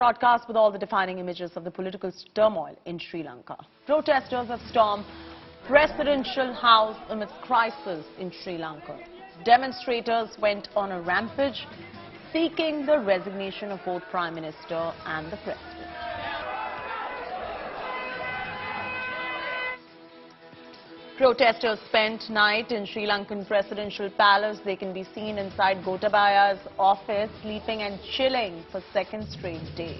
Broadcast with all the defining images of the political turmoil in Sri Lanka. Protesters have stormed presidential house amidst crisis in Sri Lanka. Demonstrators went on a rampage seeking the resignation of both Prime Minister and the President. Protesters spent night in Sri Lankan Presidential Palace. They can be seen inside Gotabaya's office, sleeping and chilling for second straight day.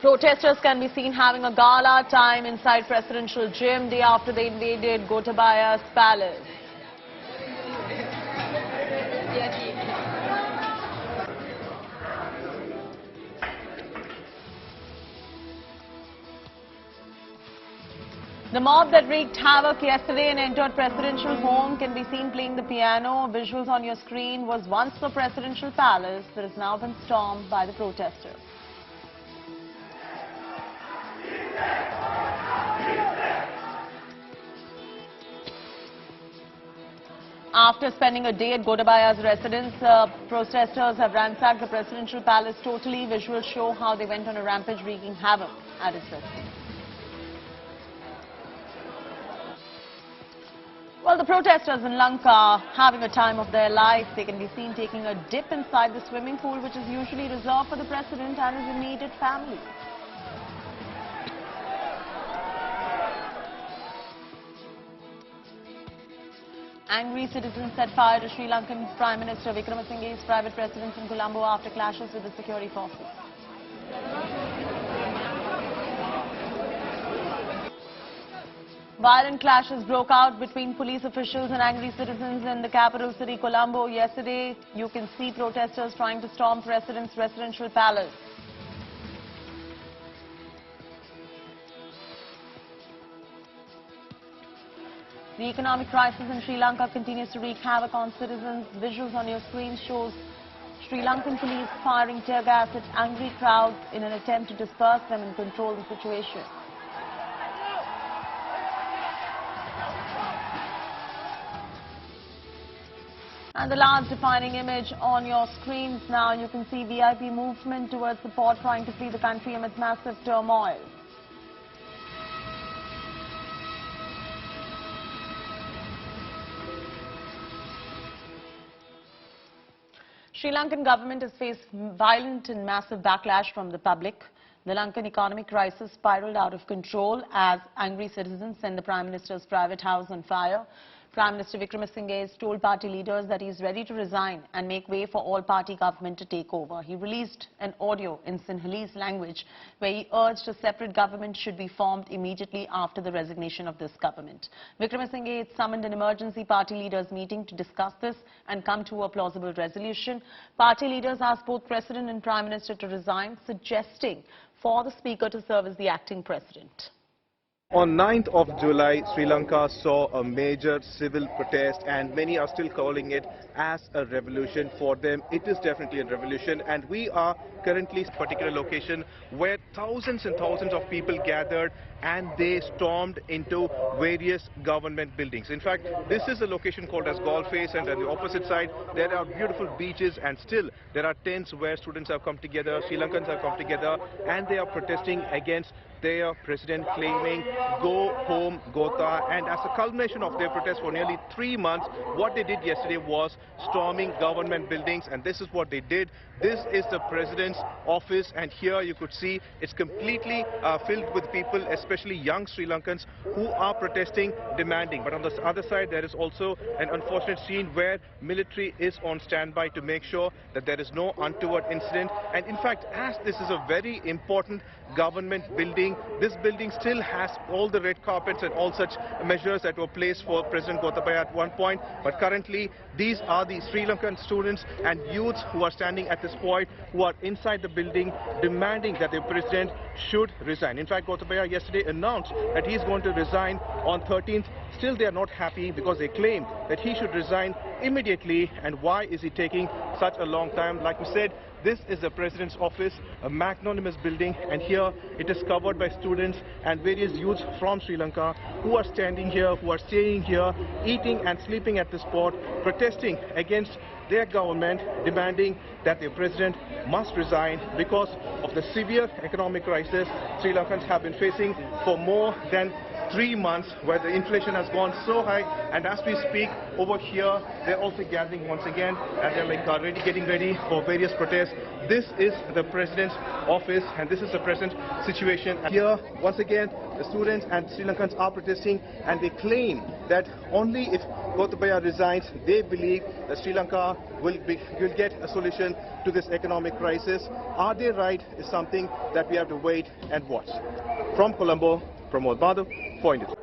Protesters can be seen having a gala time inside Presidential Gym day after they invaded Gotabaya's palace. The mob that wreaked havoc yesterday and entered presidential home can be seen playing the piano. Visuals on your screen was once the presidential palace that has now been stormed by the protesters. After spending a day at Gotabaya's residence, protesters have ransacked the presidential palace totally. Visuals show how they went on a rampage wreaking havoc at its residence. Well, the protesters in Lanka are having a time of their life. They can be seen taking a dip inside the swimming pool, which is usually reserved for the president and his immediate family. Angry citizens set fire to Sri Lankan Prime Minister Wickremesinghe's private residence in Colombo after clashes with the security forces. Violent clashes broke out between police officials and angry citizens in the capital city, Colombo. Yesterday, you can see protesters trying to storm President's residential palace. The economic crisis in Sri Lanka continues to wreak havoc on citizens. Visuals on your screen shows Sri Lankan police firing tear gas at angry crowds in an attempt to disperse them and control the situation. And the last defining image on your screens now, you can see VIP movement towards the port trying to flee the country amidst massive turmoil. Sri Lankan government has faced violent and massive backlash from the public. The Lankan economic crisis spiraled out of control as angry citizens set the Prime Minister's private house on fire. Prime Minister Wickremesinghe has told party leaders that he is ready to resign and make way for all-party government to take over. He released an audio in Sinhalese language where he urged a separate government should be formed immediately after the resignation of this government. Wickremesinghe had summoned an emergency party leaders meeting to discuss this and come to a plausible resolution. Party leaders asked both President and Prime Minister to resign, suggesting for the Speaker to serve as the acting President. On 9th of July, Sri Lanka saw a major civil protest, and many are still calling it as a revolution. For them, it is definitely a revolution, and we are currently at a particular location where thousands and thousands of people gathered and they stormed into various government buildings. In fact, this is a location called as Galle Face, and on the opposite side there are beautiful beaches, and still there are tents where students have come together, Sri Lankans have come together, and they are protesting against their president, claiming go home Gota. And as a culmination of their protest for nearly 3 months, what they did yesterday was storming government buildings, and this is what they did. This is the president's office, and here you could see it's completely filled with people, especially young Sri Lankans who are protesting, demanding. But on the other side, there is also an unfortunate scene where military is on standby to make sure that there is no untoward incident. And in fact, as this is a very important government building, this building still has all the red carpets and all such measures that were placed for President Gotabaya at one point. But currently, these are the Sri Lankan students and youths who are standing at this point, who are inside the building demanding that the president should resign. In fact, Gotabaya yesterday announced that he is going to resign on 13th. Still, they are not happy because they claim that he should resign immediately. And why is he taking such a long time? Like we said, this is the president's office, a magnanimous building, and here it is covered supported by students and various youths from Sri Lanka who are standing here, who are staying here, eating and sleeping at the spot, protesting against their government, demanding that their president must resign because of the severe economic crisis Sri Lankans have been facing for more than 3 months, where the inflation has gone so high. And as we speak over here, they're also gathering once again, and they're like getting ready for various protests. This is the president's office, and this is the present situation. And here, once again, the students and Sri Lankans are protesting, and they claim that only if Gotabaya resigns, they believe that Sri Lanka will get a solution to this economic crisis. Are they right is something that we have to wait and watch. From Colombo, Pramod Madhav, for India.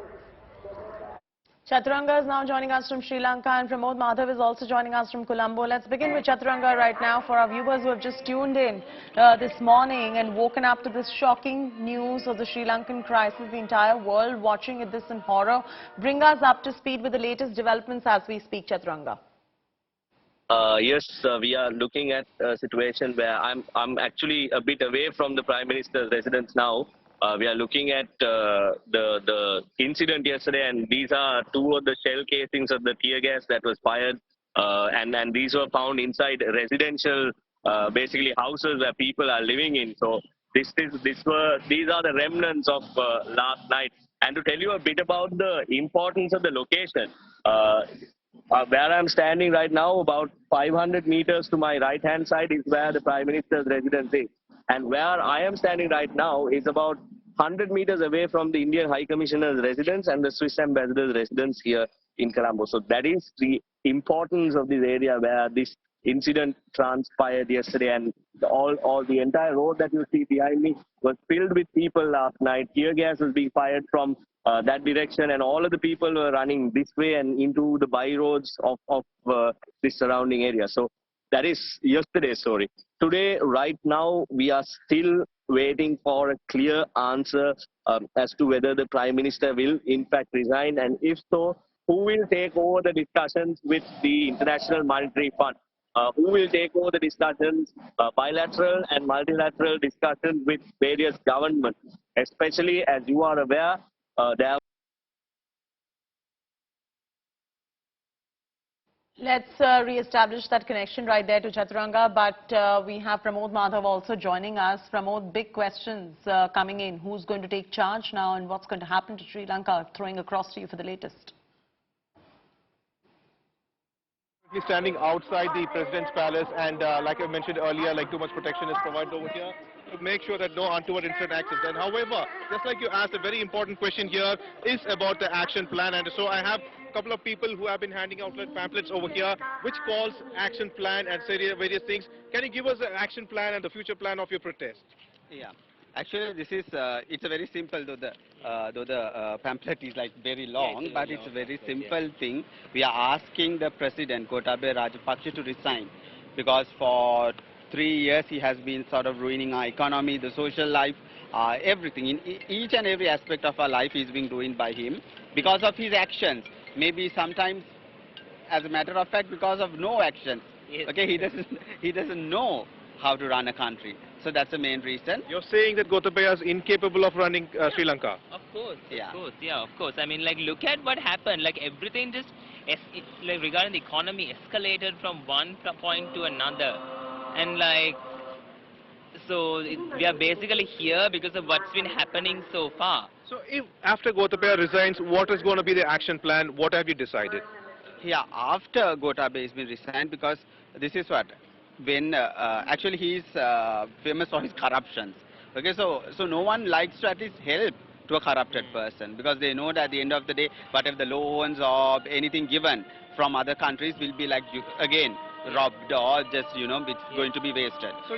Chaturanga is now joining us from Sri Lanka, and Pramod Madhav is also joining us from Colombo. Let's begin with Chaturanga right now for our viewers who have just tuned in this morning and woken up to this shocking news of the Sri Lankan crisis. The entire world watching this in horror. Bring us up to speed with the latest developments as we speak, Chaturanga. Yes, we are looking at a situation where I'm actually a bit away from the Prime Minister's residence now. We are looking at the incident yesterday, and these are 2 of the shell casings of the tear gas that was fired, and these were found inside residential, basically houses where people are living in. So these are the remnants of last night. And to tell you a bit about the importance of the location, where I'm standing right now, about 500 meters to my right-hand side is where the Prime Minister's residence is. And where I am standing right now is about 100 meters away from the Indian High Commissioner's residence and the Swiss Ambassador's residence here in Colombo. So that is the importance of this area where this incident transpired yesterday, and the entire road that you see behind me was filled with people last night. Tear gas was being fired from that direction, and all of the people were running this way and into the by roads of this surrounding area. So that is yesterday's story. Today, right now, we are still waiting for a clear answer as to whether the Prime Minister will in fact resign, and if so, who will take over the discussions with the International Monetary Fund? Who will take over the discussions, bilateral and multilateral discussions with various governments? Especially, as you are aware, there are... Let's re-establish that connection right there to Chaturanga, but we have Pramod Madhav also joining us. Pramod, big questions coming in. Who's going to take charge now, and what's going to happen to Sri Lanka? Throwing across to you for the latest. Standing outside the President's Palace, and like I mentioned earlier, like too much protection is provided over here to make sure that no untoward incident happens. And however, just like you asked, a very important question here is about the action plan. And so I have a couple of people who have been handing out pamphlets over here, which calls action plan and say various things. Can you give us an action plan and the future plan of your protest? Yeah. Actually, this is it's a very simple, though the pamphlet is like very long, but it's a very simple thing. We are asking the President, Gotabaya Rajapaksa, to resign, because for 3 years he has been sort of ruining our economy, the social life, everything. In each and every aspect of our life is being ruined by him because of his actions. Maybe sometimes, as a matter of fact, because of no actions. Yes. Okay, he doesn't know how to run a country. So that's the main reason. You're saying that Gotabaya is incapable of running Sri Lanka? Of course, yeah. Of course. I mean, like, look at what happened. Like, everything just, like, regarding the economy, escalated from one point to another. And, like, so we are basically here because of what's been happening so far. So if after Gotabaya resigns, what is going to be the action plan? What have you decided? Yeah, after Gotabaya has been resigned, because this is what, when actually he is famous for his corruptions. Okay, so no one likes to at least help to a corrupted person, because they know that at the end of the day, whatever the loans or anything given from other countries will be like, again, robbed or just, it's going to be wasted. So